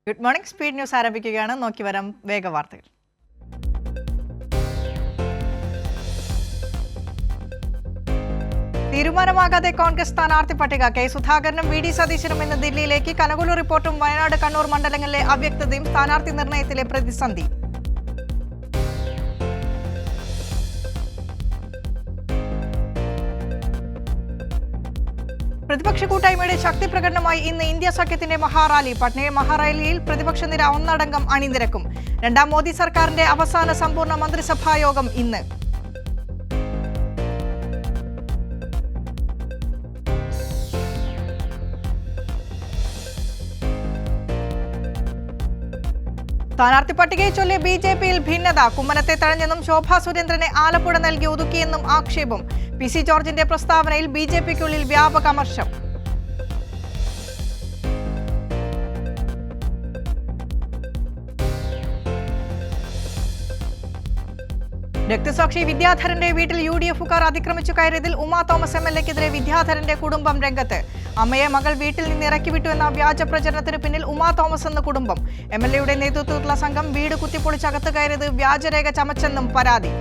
Good morning. Speed news ആരംഭിക്കുകയാണ്. നോക്കി വരാം വേഗവാർത്തകൾ. തീരുമാനമാകാതെ കോൺഗ്രസ് സ്ഥാനാർത്ഥി പട്ടിക. കെ സുധാകരനും വി ഡി സതീശനും ഇന്ന് ദില്ലിയിലേക്ക്. കനകുലു റിപ്പോർട്ടും വയനാട് കണ്ണൂർ മണ്ഡലങ്ങളിലെ അവ്യക്തതയും സ്ഥാനാർത്ഥി നിർണയത്തിലെ പ്രതിസന്ധി. പ്രതിപക്ഷ കൂട്ടായ്മയുടെ ശക്തി പ്രകടനമായി ഇന്ന് ഇന്ത്യ സഖ്യത്തിന്റെ മഹാറാലി. പട്നയിലെ മഹാറാലിയിൽ പ്രതിപക്ഷ നിര ഒന്നടങ്കം അണിനിരക്കും. രണ്ടാം മോദി സർക്കാരിന്റെ അവസാന സമ്പൂർണ്ണ മന്ത്രിസഭാ യോഗം ഇന്ന്. സ്ഥാനാർത്ഥി പട്ടികയെ ചൊല്ലി ബി.ജെ.പിയിൽ ഭിന്നത. കുമ്മനത്തെ തഴഞ്ഞെന്നും ശോഭാ സുരേന്ദ്രനെ ആലപ്പുഴ നൽകി ഒതുക്കിയെന്നും ആക്ഷേപം. പി.സി. ജോർജിന്റെ പ്രസ്താവനയിൽ ബി.ജെ.പിക്കുള്ളിൽ വ്യാപക അമർഷം. രക്തസാക്ഷി വിദ്യാധരന്റെ വീട്ടിൽ യു.ഡി.എഫുകാർ അതിക്രമിച്ചു കയറിയതിൽ ഉമാ തോമസ് എം.എൽ.എക്കെതിരെ വിദ്യാധരന്റെ കുടുംബം രംഗത്ത്. അമ്മയെ മകൾ വീട്ടിൽ നിന്ന് ഇറക്കിവിട്ടു എന്ന വ്യാജ പ്രചരണത്തിന് പിന്നിൽ ഉമാ തോമസ് എന്ന കുടുംബം. എം.എൽ.എയുടെ നേതൃത്വത്തിലുള്ള സംഘം വീട് കുത്തിപ്പൊളിച്ചകത്ത് കയറിയത് വ്യാജരേഖ ചമച്ചെന്നും പരാതി.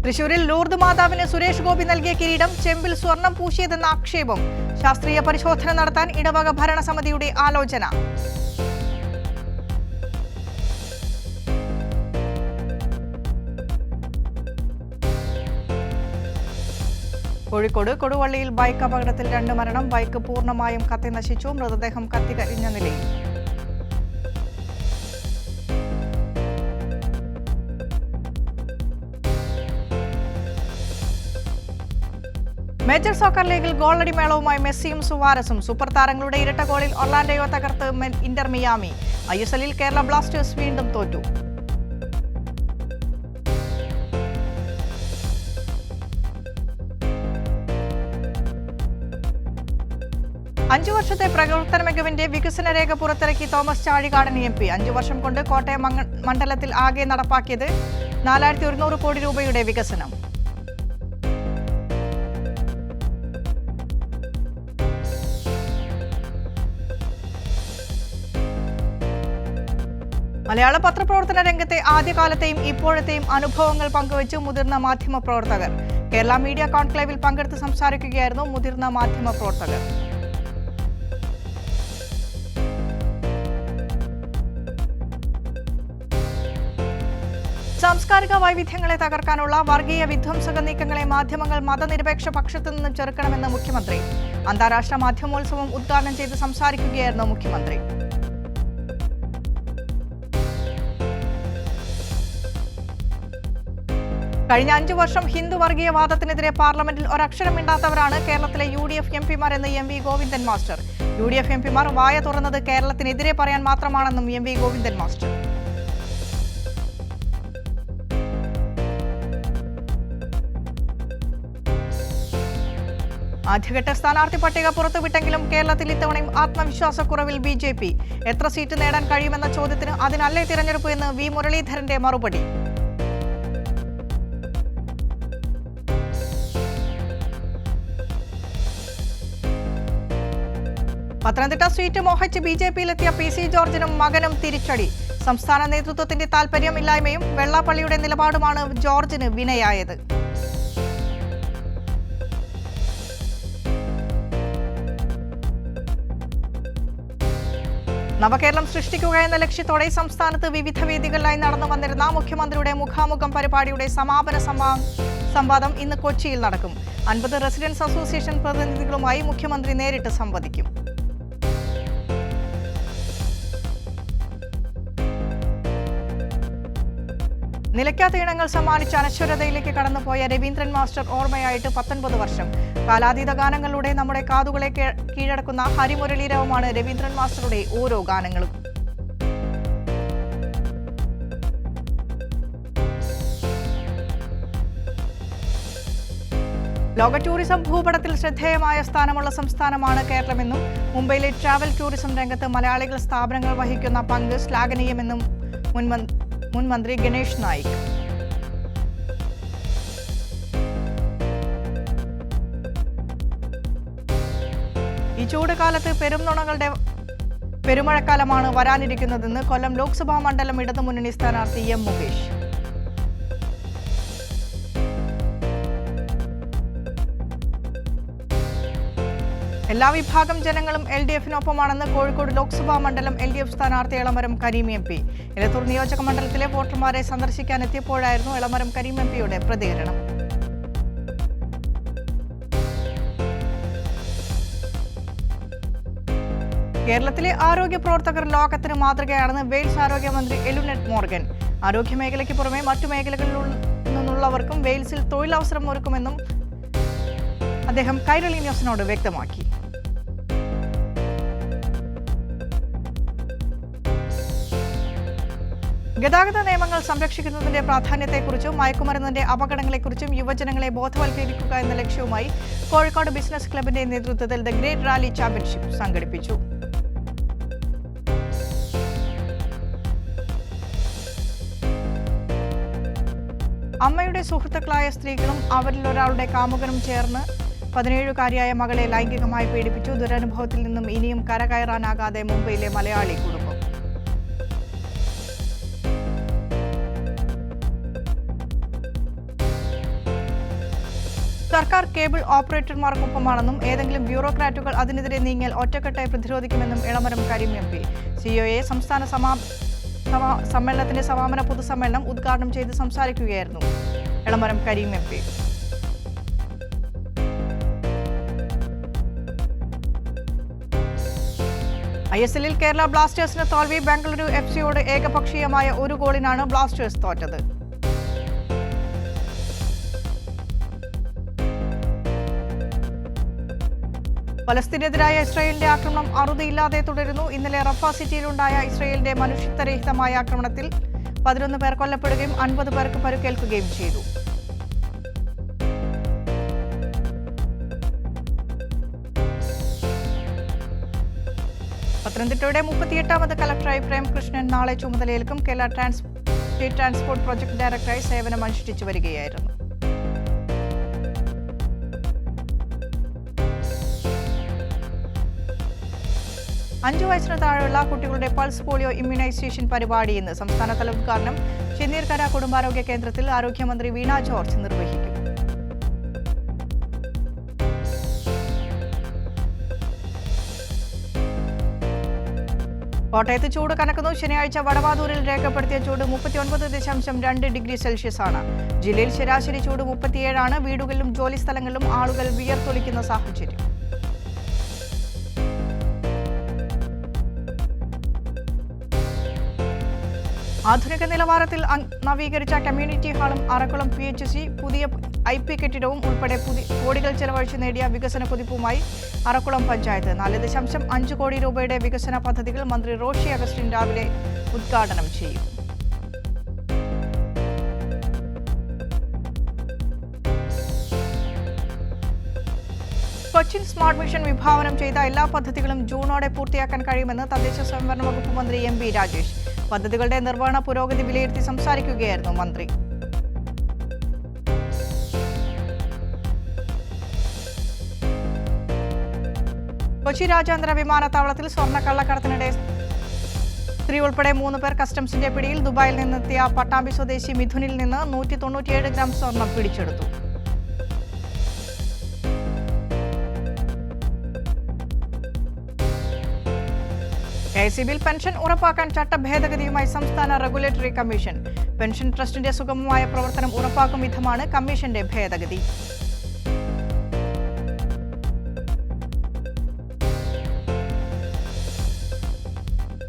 തൃശൂരിൽ ലൂർദ് മാതാവിന് സുരേഷ് ഗോപി നൽകിയ കിരീടം ചെമ്പിൽ സ്വർണം പൂശിയതെന്ന ആക്ഷേപം. ശാസ്ത്രീയ പരിശോധന നടത്താൻ ഇടവക ഭരണസമിതിയുടെ ആലോചന. കോഴിക്കോട് കൊടുവള്ളിയിൽ ബൈക്ക് അപകടത്തിൽ 2 മരണം. ബൈക്ക് പൂർണ്ണമായും കത്തി നശിച്ചു. മൃതദേഹം കത്തിക്കരിഞ്ഞ നിലയിൽ. മേജർ സോക്കർ ലീഗിൽ ഗോളടി മേളവുമായി മെസ്സിയും സുവാരസും. സൂപ്പർ താരങ്ങളുടെ ഇരട്ട ഗോളിൽ ഒർലാൻഡോയെ തകർത്ത് ഇന്റർ മിയാമി. ISL-ൽ കേരള ബ്ലാസ്റ്റേഴ്സ് വീണ്ടും തോറ്റു. അഞ്ചു വർഷത്തെ പ്രവർത്തന മികവിന്റെ വികസന രേഖ പുറത്തിറക്കി തോമസ് ചാഴികാടൻ MP. 5 വർഷം കൊണ്ട് കോട്ടയം മണ്ഡലത്തിൽ ആകെ നടപ്പാക്കിയത് 4100 കോടി രൂപയുടെ വികസനം. മലയാള പത്രപ്രവർത്തന രംഗത്തെ ആദ്യകാലത്തെയും ഇപ്പോഴത്തെയും അനുഭവങ്ങൾ പങ്കുവച്ചു മുതിർന്ന മാധ്യമ പ്രവർത്തകർ. കേരള മീഡിയ കോൺക്ലേവിൽ പങ്കെടുത്ത് സംസാരിക്കുകയായിരുന്നു മുതിർന്ന മാധ്യമ പ്രവർത്തകർ. സാംസ്കാരിക വൈവിധ്യങ്ങളെ തകർക്കാനുള്ള വർഗീയ വിധ്വംസക നീക്കങ്ങളെ മാധ്യമങ്ങൾ മതനിരപേക്ഷ പക്ഷത്തു നിന്നും ചെറുക്കണമെന്ന് മുഖ്യമന്ത്രി. അന്താരാഷ്ട്ര മാധ്യമോത്സവം ഉദ്ഘാടനം ചെയ്ത് സംസാരിക്കുകയായിരുന്നു മുഖ്യമന്ത്രി. കഴിഞ്ഞ 5 വർഷം ഹിന്ദു വർഗീയവാദത്തിനെതിരെ പാർലമെന്റിൽ ഒരക്ഷരമിണ്ടാത്തവരാണ് കേരളത്തിലെ UDF MP-മാർ എന്ന് MV ഗോവിന്ദൻ മാസ്റ്റർ. UDF MP-മാർ വായ തുറന്നത് കേരളത്തിനെതിരെ പറയാൻ മാത്രമാണെന്നും MV ഗോവിന്ദൻ മാസ്റ്റർ. ആദ്യഘട്ട സ്ഥാനാർത്ഥി പട്ടിക പുറത്തുവിട്ടെങ്കിലും കേരളത്തിൽ ഇത്തവണയും ആത്മവിശ്വാസക്കുറവിൽ BJP. എത്ര സീറ്റ് നേടാൻ കഴിയുമെന്ന ചോദ്യത്തിന് അതിനല്ലേ തിരഞ്ഞെടുപ്പ് എന്ന് V മുരളീധരന്റെ മറുപടി. പത്തനംതിട്ട സീറ്റ് മോഹിച്ച് BJP-യിലെത്തിയ പി.സി. ജോർജിനും മകനും തിരിച്ചടി. സംസ്ഥാന നേതൃത്വത്തിന്റെ താൽപര്യമില്ലായ്മയും വെള്ളാപ്പള്ളിയുടെ നിലപാടുമാണ് ജോർജിന് വിനയായത്. നവകേരളം സൃഷ്ടിക്കുക എന്ന ലക്ഷ്യത്തോടെ സംസ്ഥാനത്ത് വിവിധ വേദികളിലായി നടന്നു വന്നിരുന്ന മുഖ്യമന്ത്രിയുടെ മുഖാമുഖം പരിപാടിയുടെ സമാപന സംവാദം ഇന്ന് കൊച്ചിയിൽ നടക്കും. 50 റെസിഡൻസ് അസോസിയേഷൻ പ്രതിനിധികളുമായി മുഖ്യമന്ത്രി നേരിട്ട് സംവദിക്കും. നിലയ്ക്കാത്ത ഇനങ്ങൾ സമ്മാനിച്ച് അനശ്വരതയിലേക്ക് കടന്നുപോയ രവീന്ദ്രൻ മാസ്റ്റർ ഓർമ്മയായിട്ട് 19 വർഷം. കാലാതീത ഗാനങ്ങളിലൂടെ നമ്മുടെ കാതുകളെ കീഴടക്കുന്ന ഹരിമുരളീരവമാണ് രവീന്ദ്രൻ മാസ്റ്ററുടെ ഓരോ ഗാനങ്ങളും. ലോക ടൂറിസം ഭൂപടത്തിൽ ശ്രദ്ധേയമായ സ്ഥാനമുള്ള സംസ്ഥാനമാണ് കേരളമെന്നും മുംബൈയിലെ ട്രാവൽ ടൂറിസം രംഗത്ത് മലയാളികൾ സ്ഥാപനങ്ങൾ വഹിക്കുന്ന പങ്ക് ശ്ലാഘനീയമെന്നും മുൻ മന്ത്രി ഗണേഷ് നായിക്. ഈ ചൂടുകാലത്ത് പെരുംനുണകളുടെ പെരുമഴക്കാലമാണ് വരാനിരിക്കുന്നതെന്ന് കൊല്ലം ലോക്സഭാ മണ്ഡലം ഇടതുമുന്നണി സ്ഥാനാർത്ഥി എം മുകേഷ്. എല്ലാ വിഭാഗം ജനങ്ങളും LDF-നൊപ്പമാണെന്ന് കോഴിക്കോട് ലോക്സഭാ മണ്ഡലം LDF സ്ഥാനാർത്ഥി എളമരം കരീം MP. എലത്തൂർ നിയോജക മണ്ഡലത്തിലെ വോട്ടർമാരെ സന്ദർശിക്കാനെത്തിയപ്പോഴായിരുന്നു എളമരം കരീം MPയുടെ പ്രതികരണം. കേരളത്തിലെ ആരോഗ്യ പ്രവർത്തകർ ലോകത്തിന് മാതൃകയാണെന്ന് വെയിൽസ് ആരോഗ്യമന്ത്രി എലുനെറ്റ് മോർഗൻ. ആരോഗ്യമേഖലയ്ക്ക് പുറമെ മറ്റു മേഖലകളിൽ നിന്നുള്ളവർക്കും വെയിൽസിൽ തൊഴിലവസരം ഒരുക്കുമെന്നും അദ്ദേഹം കൈരളി ന്യൂസിനോട് വ്യക്തമാക്കി. ഗതാഗത നിയമങ്ങൾ സംരക്ഷിക്കുന്നതിന്റെ പ്രാധാന്യത്തെക്കുറിച്ചും മയക്കുമരുന്നിന്റെ അപകടങ്ങളെക്കുറിച്ചും യുവജനങ്ങളെ ബോധവൽക്കരിക്കുക എന്ന ലക്ഷ്യവുമായി കോഴിക്കോട് ബിസിനസ് ക്ലബിന്റെ നേതൃത്വത്തിൽ ദ ഗ്രേറ്റ് റാലി ചാമ്പ്യൻഷിപ്പ് സംഘടിപ്പിച്ചു. അമ്മയുടെ സുഹൃത്തുക്കളായ സ്ത്രീകളും അവരിലൊരാളുടെ കാമുകനും ചേർന്ന് 17-കാരിയായ മകളെ ലൈംഗികമായി പീഡിപ്പിച്ചു. ദുരനുഭവത്തിൽ നിന്നും ഇനിയും കരകയറാനാകാതെ മുംബൈയിലെ മലയാളി കുടുംബം. സർക്കാർ കേബിൾ ഓപ്പറേറ്റർമാർക്കൊപ്പമാണെന്നും ഏതെങ്കിലും ബ്യൂറോക്രാറ്റുകൾ അതിനെതിരെ നീങ്ങിയാൽ ഒറ്റക്കെട്ടായി പ്രതിരോധിക്കുമെന്നും എളമരം കരീം MP. COA സംസ്ഥാന സമ്മേളനത്തിന്റെ സമാപന പൊതുസമ്മേളനം ഉദ്ഘാടനം ചെയ്ത് സംസാരിക്കുകയായിരുന്നു എളമരം കരീം MP. ISL-ൽ കേരള ബ്ലാസ്റ്റേഴ്സിന് തോൽവി. ബംഗളൂരു FC-യോട് ഏകപക്ഷീയമായ 1 ഗോളിനാണ് ബ്ലാസ്റ്റേഴ്സ് തോറ്റത്. ഫലസ്തീനെതിരായ ഇസ്രായേലിന്റെ ആക്രമണം അറുതിയില്ലാതെ തുടരുന്നു. ഇന്നലെ റഫ സിറ്റിയിലുണ്ടായ ഇസ്രായേലിന്റെ മനുഷ്യത്വരഹിതമായ ആക്രമണത്തിൽ 11 പേർ കൊല്ലപ്പെടുകയും 50 പേർക്ക് പരുക്കേൽക്കുകയും ചെയ്തു. പത്തനംതിട്ടയുടെ 38ാമത് കളക്ടറായി പ്രേംകൃഷ്ണൻ നാളെ ചുമതലയേൽക്കും. കേരള സ്റ്റേറ്റ് ട്രാൻസ്പോർട്ട് പ്രൊജക്ട് ഡയറക്ടറായി സേവനം അനുഷ്ഠിച്ചു വരികയായിരുന്നു. 5 വയസ്സിന് താഴെയുള്ള കുട്ടികളുടെ പൾസ് പോളിയോ ഇമ്മ്യൂണൈസേഷൻ പരിപാടി ഇന്ന് സംസ്ഥാനതല ഉദ്ഘാടനം ചെന്നീർക്കര കുടുംബാരോഗ്യ കേന്ദ്രത്തിൽ ആരോഗ്യമന്ത്രി വീണ ജോർജ് നിർവഹിക്കും. കോട്ടയത്ത് ചൂട് കനക്കുന്നു. ശനിയാഴ്ച വടവാതൂരിൽ രേഖപ്പെടുത്തിയ ചൂട് 39.2 ഡിഗ്രി സെൽഷ്യസ് ആണ്. ജില്ലയിൽ ശരാശരി ചൂട് 37 ആണ്. വീടുകളിലും ജോലിസ്ഥലങ്ങളിലും ആളുകൾ വിയർത്തൊലിക്കുന്ന സാഹചര്യം. ആധുനിക നിലവാരത്തിൽ നവീകരിച്ച കമ്മ്യൂണിറ്റി ഹാളും അറക്കുളം PHC പുതിയ IP കെട്ടിടവും ഉൾപ്പെടെ കോടികൾ ചെലവഴിച്ച് നേടിയ വികസന കുതിപ്പുമായി അറക്കുളം പഞ്ചായത്ത്. 4.5 കോടി രൂപയുടെ വികസന പദ്ധതികൾ മന്ത്രി റോഷി അഗസ്റ്റിൻ രാവിലെ ഉദ്ഘാടനം ചെയ്യും. കൊച്ചിൻ സ്മാർട്ട് മിഷൻ വിഭാവനം ചെയ്ത എല്ലാ പദ്ധതികളും ജൂണോടെ പൂർത്തിയാക്കാൻ കഴിയുമെന്ന് തദ്ദേശ സ്വയംഭരണ വകുപ്പ് മന്ത്രി MB രാജേഷ്. പദ്ധതികളുടെ നിർവഹണ പുരോഗതി വിലയിരുത്തി സംസാരിക്കുകയായിരുന്നു മന്ത്രി. കൊച്ചി രാജ്യാന്തര വിമാനത്താവളത്തിൽ സ്വർണ്ണ കള്ളക്കടത്തിനിടെ സ്ത്രീ ഉൾപ്പെടെ 3 പേർ കസ്റ്റംസിന്റെ പിടിയിൽ. ദുബായിൽ നിന്നെത്തിയ പട്ടാമ്പി സ്വദേശി മിഥുനിൽ നിന്ന് 197 ഗ്രാം സ്വർണം പിടിച്ചെടുത്തു. KSEB-ൽ പെൻഷൻ ഉറപ്പാക്കാൻ ചട്ടഭേദഗതിയുമായി സംസ്ഥാന റെഗുലേറ്ററി കമ്മീഷൻ. പെൻഷൻ ട്രസ്റ്റിന്റെ സുഗമമായ പ്രവർത്തനം ഉറപ്പാക്കും വിധമാണ് കമ്മീഷന്റെ ഭേദഗതി.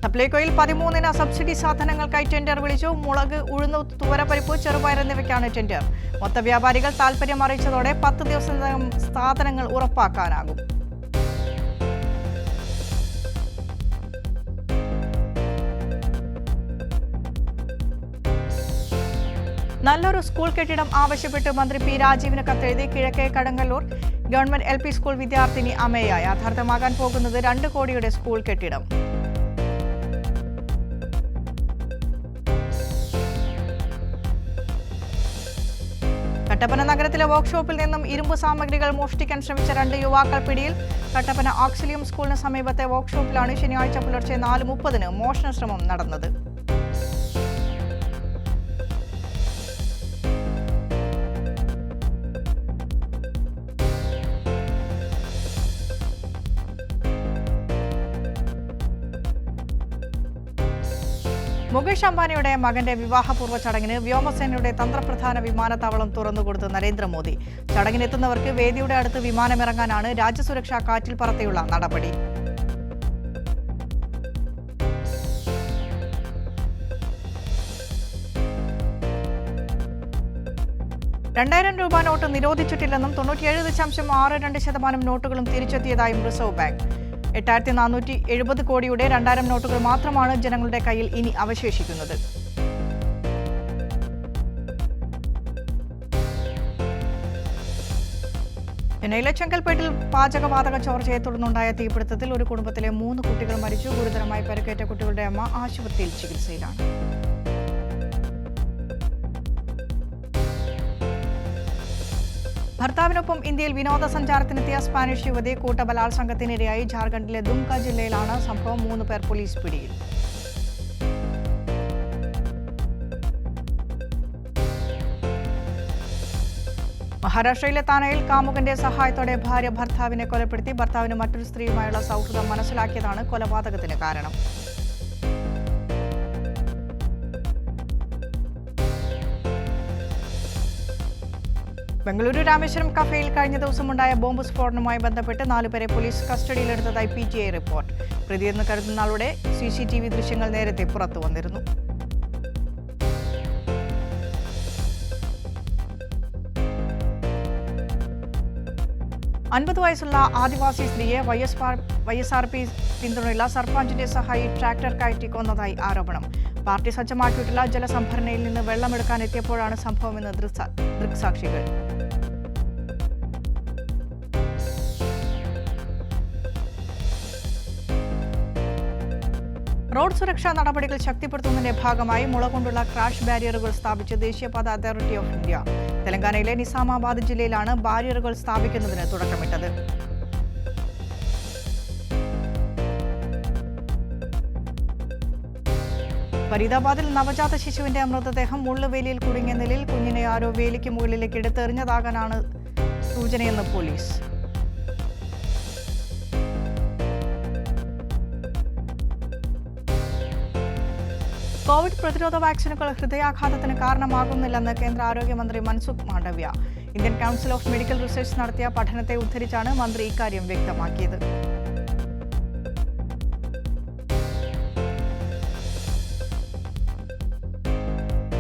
സപ്ലൈകോയിൽ 13 സബ്സിഡി സാധനങ്ങൾക്കായി ടെൻഡർ വിളിച്ചു. മുളക്, ഉഴുന്ന്, തുവരപ്പരിപ്പ്, ചെറുപയർ എന്നിവയ്ക്കാണ് ടെൻഡർ. മൊത്ത വ്യാപാരികൾ താൽപര്യം അറിയിച്ചതോടെ 10 ദിവസത്തിനകം സാധനങ്ങൾ ഉറപ്പാക്കാനാകും. നല്ലൊരു സ്കൂൾ കെട്ടിടം ആവശ്യപ്പെട്ട് മന്ത്രി P. രാജീവിന് കത്തെഴുതി. കിഴക്കേ കടങ്ങല്ലൂർ ഗവൺമെന്റ് LP സ്കൂൾ വിദ്യാർത്ഥിനി അമേയ. യാഥാർത്ഥ്യമാകാൻ പോകുന്നത് 2 കോടിയുടെ സ്കൂൾ കെട്ടിടം. കട്ടപ്പന നഗരത്തിലെ വർക്ക്ഷോപ്പിൽ നിന്നും ഇരുമ്പ് സാമഗ്രികൾ മോഷ്ടിക്കാൻ ശ്രമിച്ച 2 യുവാക്കൾ പിടിയിൽ. കട്ടപ്പന ഓക്സിലിയം സ്കൂളിന് സമീപത്തെ വർക്ക്ഷോപ്പിലാണ് ശനിയാഴ്ച പുലർച്ചെ 4:30-ന് മോഷണ ശ്രമം നടന്നത്. മുകേഷ് അംബാനിയുടെ മകന്റെ വിവാഹപൂർവ്വ ചടങ്ങിന് വ്യോമസേനയുടെ തന്ത്രപ്രധാന വിമാനത്താവളം തുറന്നുകൊടുത്ത് നരേന്ദ്രമോദി. ചടങ്ങിനെത്തുന്നവർക്ക് വേദിയുടെ അടുത്ത് വിമാനമിറങ്ങാനാണ് രാജ്യസുരക്ഷാ കാറ്റിൽ പറത്തിയുള്ള നടപടി. രൂപ നോട്ട് നിരോധിച്ചിട്ടില്ലെന്നും 97.62% നോട്ടുകളും തിരിച്ചെത്തിയതായും റിസർവ് ബാങ്ക്. 8,470 കോടിയുടെ 2000 നോട്ടുകൾ മാത്രമാണ് ജനങ്ങളുടെ കയ്യിൽ ഇനി അവശേഷിക്കുന്നത്. ചെന്നൈയിലെ ചെങ്കൽപ്പേട്ടിൽ പാചകവാതക ചോർച്ചയെ തുടർന്നുണ്ടായ തീപിടുത്തത്തിൽ ഒരു കുടുംബത്തിലെ 3 കുട്ടികൾ മരിച്ചു. ഗുരുതരമായി പരിക്കേറ്റ കുട്ടികളുടെ അമ്മ ആശുപത്രിയിൽ ചികിത്സയിലാണ്. ഭർത്താവിനൊപ്പം ഇന്ത്യയിൽ വിനോദസഞ്ചാരത്തിനെത്തിയ സ്പാനിഷ് യുവതി കൂട്ടബലാത്സംഗത്തിനിരയായി. ജാർഖണ്ഡിലെ ദുംക ജില്ലയിലാണ് സംഭവം. 3 പേർ പോലീസ് പിടിയിൽ. മഹാരാഷ്ട്രയിലെ താനയിൽ കാമുകന്റെ സഹായത്തോടെ ഭാര്യ ഭർത്താവിനെ കൊലപ്പെടുത്തി. ഭർത്താവിന് മറ്റൊരു സ്ത്രീയുമായുള്ള സൗഹൃദം മനസ്സിലാക്കിയതാണ് കൊലപാതകത്തിന് കാരണം. ബംഗളൂരു രാമേശ്വരം കഫേയിൽ കഴിഞ്ഞ ദിവസമുണ്ടായ ബോംബ് സ്ഫോടനവുമായി ബന്ധപ്പെട്ട് 4 പേരെ പോലീസ് കസ്റ്റഡിയിലെടുത്തതായി PTI റിപ്പോർട്ട്. പ്രതിയെന്ന് കരുതുന്ന ആളുടെ CCTV ദൃശ്യങ്ങൾ നേരത്തെ പുറത്തു വന്നിരുന്നു. വയസ്സുള്ള ആദിവാസി സ്ത്രീയെ YSRP പിന്തുണയുള്ള സർപഞ്ചിന്റെ സഹായി ട്രാക്ടർ കയറ്റി കൊന്നതായി ആരോപണം. പാർട്ടി സജ്ജമാക്കിയിട്ടുള്ള ജലസംഭരണിയിൽ നിന്ന് വെള്ളമെടുക്കാൻ എത്തിയപ്പോഴാണ് സംഭവമെന്ന് ദൃക്സാക്ഷികൾ. റോഡ് സുരക്ഷാ നടപടികൾ ശക്തിപ്പെടുത്തുന്നതിന്റെ ഭാഗമായി മുള കൊണ്ടുള്ള ക്രാഷ് ബാരിയറുകൾ സ്ഥാപിച്ച് ദേശീയപാത അതോറിറ്റി ഓഫ് ഇന്ത്യ. തെലങ്കാനയിലെ നിസാമാബാദ് ജില്ലയിലാണ് ബാരിയറുകൾ സ്ഥാപിക്കുന്നതിന് തുടക്കമിട്ടത്. ഫരീദാബാദിൽ നവജാത ശിശുവിന്റെ മൃതദേഹം മുള്ളുവേലിയിൽ കുടുങ്ങിയ നിലയിൽ. കുഞ്ഞിനെ ആരോ വേലിക്ക് മുകളിലേക്ക് എടുത്തെറിഞ്ഞതാകാനാണ് സൂചനയെന്ന് പോലീസ്. കോവിഡ് പ്രതിരോധ വാക്സിനുകൾ ഹൃദയാഘാതത്തിന് കാരണമാകുന്നില്ലെന്ന് കേന്ദ്ര ആരോഗ്യമന്ത്രി Mansukh Mandaviya. Indian council of medical research നടത്തിയ പഠനത്തെ ഉദ്ധരിച്ചാണ് മന്ത്രി ഇക്കാര്യം വ്യക്തമാക്കിയത്.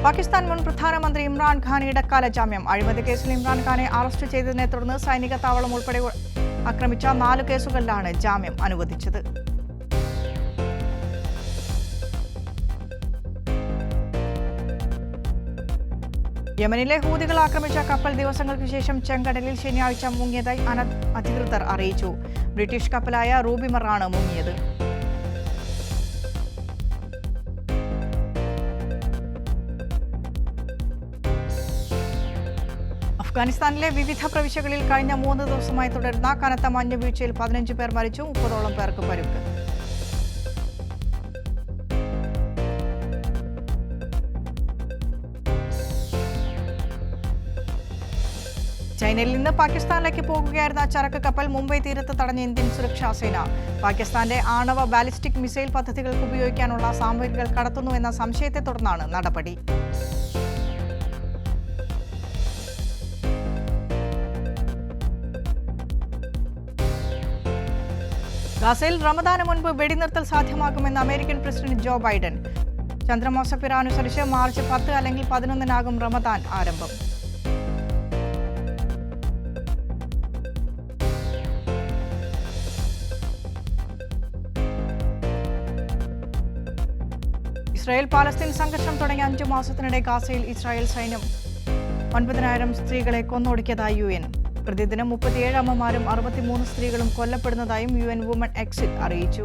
പാകിസ്ഥാൻ മുൻ പ്രധാനമന്ത്രി ഇമ്രാൻഖാൻ ഇടക്കാല ജാമ്യം. അഴിമതി കേസിൽ ഇമ്രാൻഖാനെ അറസ്റ്റ് ചെയ്തതിനെ തുടർന്ന് സൈനിക താവളം ഉൾപ്പെടെ ആക്രമിച്ച 4 കേസുകളിലാണ് ജാമ്യം അനുവദിച്ചത്. യമനിലെ ഹൂതികൾ ആക്രമിച്ച കപ്പൽ ദിവസങ്ങൾക്ക് ശേഷം ചെങ്കടലിൽ ശനിയാഴ്ച മുങ്ങിയതായി അധികൃതർ അറിയിച്ചു. ബ്രിട്ടീഷ് കപ്പലായ റൂബിമറാണ് മുങ്ങിയത്. അഫ്ഗാനിസ്ഥാനിലെ വിവിധ പ്രവിശ്യകളിൽ കഴിഞ്ഞ 3 ദിവസമായി തുടരുന്ന കനത്ത മഞ്ഞുവീഴ്ചയിൽ 15 പേർ മരിച്ചു. 30ഓളം പേർക്ക് പരുക്ക്. ചൈനയിൽ നിന്ന് പാകിസ്ഥാനിലേക്ക് പോകുകയായിരുന്ന ചരക്ക് കപ്പൽ മുംബൈ തീരത്ത് തടഞ്ഞ ഇന്ത്യൻ സുരക്ഷാ സേന. പാകിസ്ഥാന്റെ ആണവ ബാലിസ്റ്റിക് മിസൈൽ പദ്ധതികൾക്ക് ഉപയോഗിക്കാനുള്ള സാമഗ്രികൾ കടത്തുന്നുവെന്ന സംശയത്തെ തുടർന്നാണ് നടപടി. ഗാസയിൽ റമദാന് മുൻപ് വെടിനിർത്തൽ സാധ്യമാകുമെന്ന് അമേരിക്കൻ പ്രസിഡന്റ് ജോ ബൈഡൻ. ചന്ദ്രമാസപ്പിറ അനുസരിച്ച് മാർച്ച് 10 അല്ലെങ്കിൽ 11-നാകും റമദാൻ ആരംഭം. ഇസ്രായേൽ പാലസ്തീൻ സംഘർഷം തുടങ്ങിയ 5 മാസത്തിനിടെ ഗാസയിൽ ഇസ്രായേൽ സൈന്യം 9,000 സ്ത്രീകളെ കൊന്നൊടുക്കിയതായി UN. പ്രതിദിനം 37 അമ്മമാരും 63 സ്ത്രീകളും കൊല്ലപ്പെടുന്നതായും UN വുമൺ എക്സിറ്റ് അറിയിച്ചു.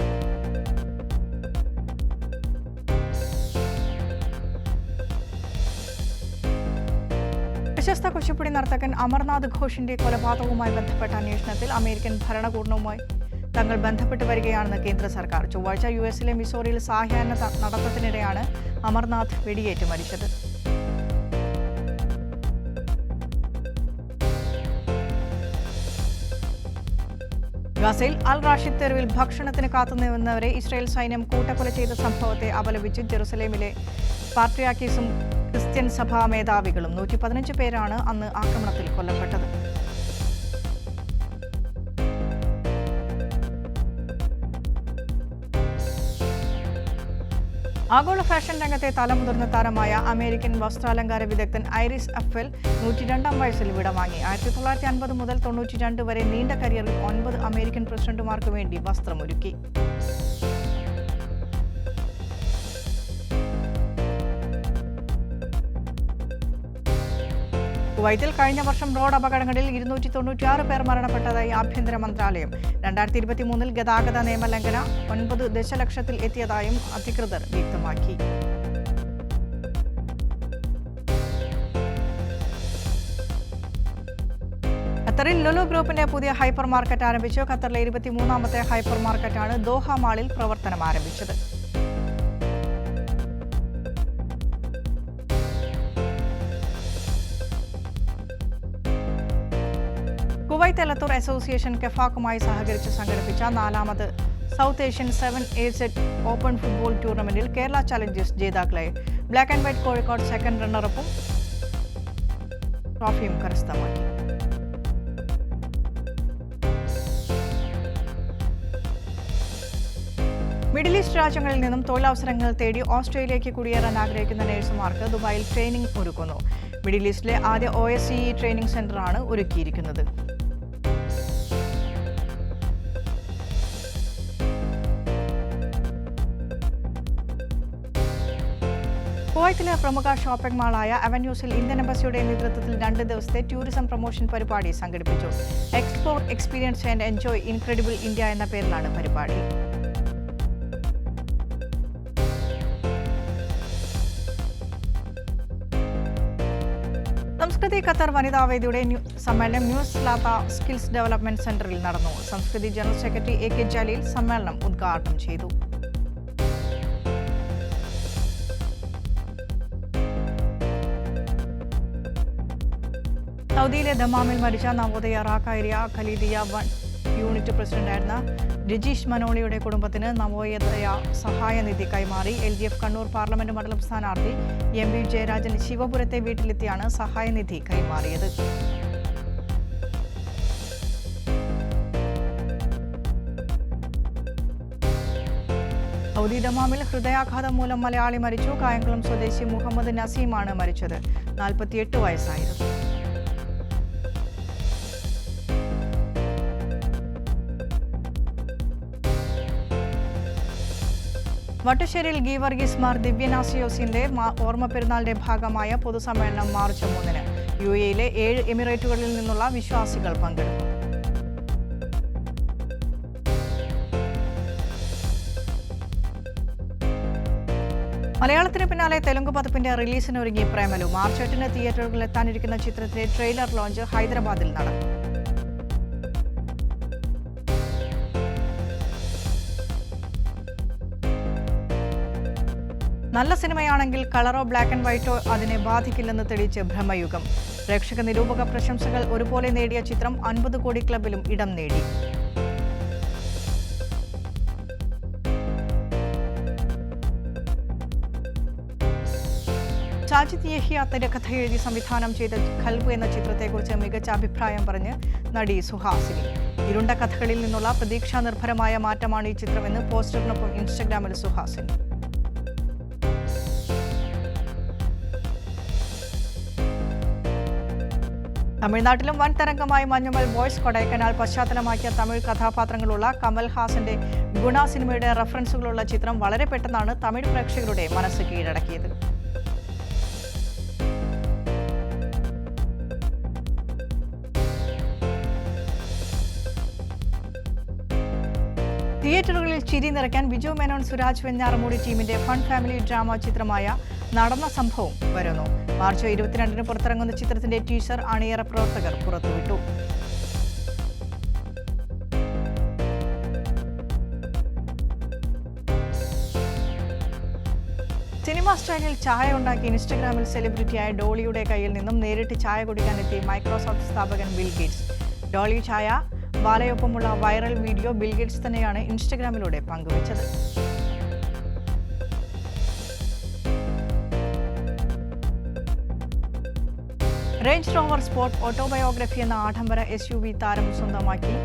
പ്രശസ്ത കുച്ചിപ്പുടി നർത്തകൻ അമർനാഥ് ഘോഷിന്റെ കൊലപാതകവുമായി ബന്ധപ്പെട്ട അന്വേഷണത്തിൽ അമേരിക്കൻ ഭരണകൂടവുമായി തങ്ങൾ ബന്ധപ്പെട്ട് വരികയാണെന്ന് കേന്ദ്ര സർക്കാർ. ചൊവ്വാഴ്ച യുഎസിലെ മിസോറിയിൽ സായാഹ്ന നടത്തത്തിനിടെയാണ് അമർനാഥ് വെടിയേറ്റ് മരിച്ചത്. ഗസയിൽ അൽ റാഷിദ് തെരുവിൽ ഭക്ഷണത്തിന് കാത്തുനിന്നവരെ ഇസ്രായേൽ സൈന്യം കൂട്ടക്കൊല ചെയ്ത സംഭവത്തെ അപലപിച്ച് ജെറുസലേമിലെ പാട്രിയാർക്കീസും ക്രിസ്ത്യൻ സഭാ മേധാവികളും 115 പേരാണ് അന്ന് ആക്രമണത്തിൽ കൊല്ലപ്പെട്ടത്. ആഗോള ഫാഷൻ രംഗത്തെ തലമുതിർന്ന താരമായ അമേരിക്കൻ വസ്ത്രാലങ്കാര വിദഗ്ധൻ ഐറിസ് അഫ്വെൽ 102-ാം വയസ്സിൽ വിടവാങ്ങി. 1950 മുതൽ 92 വരെ നീണ്ട കരിയറിൽ 9 അമേരിക്കൻ പ്രസിഡന്റുമാർക്ക് വേണ്ടി വസ്ത്രമൊരുക്കി. കുവൈത്തിൽ കഴിഞ്ഞ വർഷം റോഡ് അപകടങ്ങളിൽ 296 പേർ മരണപ്പെട്ടതായി ആഭ്യന്തര മന്ത്രാലയം. 2023-ൽ ഗതാഗത നിയമലംഘന 9 ദശലക്ഷത്തിൽ എത്തിയതായും അധികൃതർ വ്യക്തമാക്കി. ഖത്തറിൽ ലുലു ഗ്രൂപ്പിന്റെ പുതിയ ഹൈപ്പർ മാർക്കറ്റ് ആരംഭിച്ചു. ഖത്തറിലെ 23-ാമത്തെ ഹൈപ്പർ മാർക്കറ്റാണ് ദോഹ മാളിൽ പ്രവർത്തനം ആരംഭിച്ചത്. കുവൈത്ത് എലത്തൂർ അസോസിയേഷൻ കെഫാക്കുമായി സഹകരിച്ച് സംഘടിപ്പിച്ച 4ാമത് south Asian 7AZ open football ടൂർണമെന്റിൽ കേരള ചലഞ്ചേഴ്സ് ജേതാക്കളെ. Black and white Kozhikode second റണ്ണറപ്പും ട്രോഫിയും കരസ്ഥമാക്കി. മിഡിൽ ഈസ്റ്റ് രാജ്യങ്ങളിൽ നിന്നും തൊഴിലവസരങ്ങൾ തേടി ഓസ്ട്രേലിയയ്ക്ക് കുടിയേറാൻ ആഗ്രഹിക്കുന്ന നഴ്സുമാർക്ക് ദുബായിൽ ട്രെയിനിംഗ് ഒരുക്കുന്നു. മിഡിൽ ഈസ്റ്റിലെ ആദ്യ OSCE ട്രെയിനിംഗ് സെന്ററാണ് ഒരുക്കിയിരിക്കുന്നത്. കുവൈത്തിലെ പ്രമുഖ ഷോപ്പിംഗ് മാളായ അവന്യൂസിൽ ഇന്ത്യൻ എംബസിയുടെ നേതൃത്വത്തിൽ 2 ദിവസത്തെ ടൂറിസം പ്രൊമോഷൻ പരിപാടി സംഘടിപ്പിച്ചു. Explore, experience and enjoy incredible India എന്ന പേരിലാണ് പരിപാടി. സംസ്കൃതി ഖത്തർ വനിതാവേദിയുടെ സമ്മേളനം ന്യൂസ് ലാത്ത സ്കിൽസ് ഡെവലപ്മെന്റ് സെന്ററിൽ നടന്നു. സംസ്കൃതി ജനറൽ സെക്രട്ടറി AK ജലീൽ സമ്മേളനം ഉദ്ഘാടനം ചെയ്തു. സൗദിയിലെ ദമാമിൽ മരിച്ച നവോദയ റാക്ക ഏരിയ ഖലീദിയ 1 യൂണിറ്റ് പ്രസിഡന്റായിരുന്ന രജീഷ് മനോളിയുടെ കുടുംബത്തിന് നവോദയ സഹായനിധി കൈമാറി. LDF കണ്ണൂർ പാർലമെന്റ് മണ്ഡലം സ്ഥാനാർത്ഥി MV ജയരാജൻ ശിവപുരത്തെ വീട്ടിലെത്തിയാണ് സഹായനിധി കൈമാറിയത്. സൗദി ദമാമിൽ ഹൃദയാഘാതം മൂലം മലയാളി മരിച്ചു. കായംകുളം സ്വദേശി മുഹമ്മദ് നസീമാണ് മരിച്ചത്. 48 വയസ്സായിരുന്നു. വട്ടശ്ശേരിയിൽ ഗീവർഗീസ് മാർ ദിവ്യനാസിയോസിന്റെ ഓർമ്മ പെരുന്നാളിന്റെ ഭാഗമായ പൊതുസമ്മേളനം മാർച്ച് 3-ന്. UAE-യിലെ 7 എമിറേറ്റുകളിൽ നിന്നുള്ള വിശ്വാസികൾ പങ്കെടുക്കും. മലയാളത്തിന് പിന്നാലെ തെലുങ്ക് പതിപ്പിന്റെ റിലീസിനൊരുങ്ങി പ്രേമലു. മാർച്ച് 8-ന് തിയേറ്ററുകളിൽ എത്താനിരിക്കുന്ന ചിത്രത്തിന്റെ ട്രെയിലർ ലോഞ്ച് ഹൈദരാബാദിൽ നടക്കും. നല്ല സിനിമയാണെങ്കിൽ കളറോ ബ്ലാക്ക് ആൻഡ് വൈറ്റോ അതിനെ ബാധിക്കില്ലെന്ന് തെളിയിച്ച് ബ്രഹ്മയുഗം. പ്രേക്ഷക നിരൂപക പ്രശംസകൾ ഒരുപോലെ നേടിയ ചിത്രം 50 കോടി ക്ലബിലും ഇടം നേടി. സാജിദ് യഹിയ തിരക്കഥ എഴുതി സംവിധാനം ചെയ്ത ഖൽബ് എന്ന ചിത്രത്തെക്കുറിച്ച് മികച്ച അഭിപ്രായം പറഞ്ഞ് നടി സുഹാസിനി. ഇരുണ്ട കഥകളിൽ നിന്നുള്ള പ്രതീക്ഷാ നിർഭരമായ മാറ്റമാണ് ഈ ചിത്രമെന്ന് പോസ്റ്ററിനൊപ്പം ഇൻസ്റ്റഗ്രാമിൽ സുഹാസിനി. തമിഴ്നാട്ടിലും വൻ തരംഗമായി മഞ്ഞുമൽ ബോയ്സ്. കൊടൈക്കനാൽ പശ്ചാത്തലമാക്കിയ തമിഴ് കഥാപാത്രങ്ങളുള്ള കമൽ ഹാസന്റെ ഗുണ സിനിമയുടെ റഫറൻസുകളുള്ള ചിത്രം വളരെ പെട്ടെന്നാണ് തമിഴ് പ്രേക്ഷകരുടെ മനസ്സ് കീഴടക്കിയത്. തിയേറ്ററുകളിൽ ചിരി നിറയ്ക്കാൻ ബിജു മേനോൻ സുരാജ് വെഞ്ഞാറമൂടി ടീമിന്റെ ഫൺ ഫാമിലി ഡ്രാമ ചിത്രമായ നടന്ന സംഭവം വരുന്നു. മാർച്ച് 22-ന് പുറത്തിറങ്ങുന്ന ചിത്രത്തിന്റെ ടീസർ അണിയറ പ്രവർത്തകർ പുറത്തുവിട്ടു. സിനിമാ സ്റ്റൈലിൽ ചായ ഉണ്ടാക്കി ഇൻസ്റ്റഗ്രാമിൽ സെലിബ്രിറ്റിയായ ഡോളിയുടെ കയ്യിൽ നിന്നും നേരിട്ട് ചായ കുടിക്കാനെത്തി മൈക്രോസോഫ്റ്റ് സ്ഥാപകൻ ബിൽ ഗേറ്റ്സ്. ഡോളി ചായ ബാലയൊപ്പമുള്ള വൈറൽ വീഡിയോ ബിൽ ഗേറ്റ്സ് തന്നെയാണ് ഇൻസ്റ്റഗ്രാമിലൂടെ പങ്കുവച്ചത്. റേഞ്ച് റോവർ സ്പോർട്ട് ഓട്ടോബയോഗ്രഫി എന്ന ആഡംബര SUV താരം സ്വന്തമാക്കി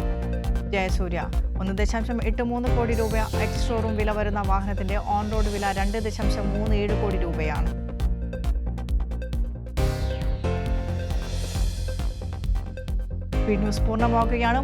ജയസൂര്യ. 1.83 കോടി രൂപ എക്സ് ഷോറൂം വില വരുന്ന വാഹനത്തിന്റെ ഓൺ റോഡ് വില 2.37 കോടി രൂപയാണ്. ന്യൂസ് പൂർണ്ണമാവുകയാണ്.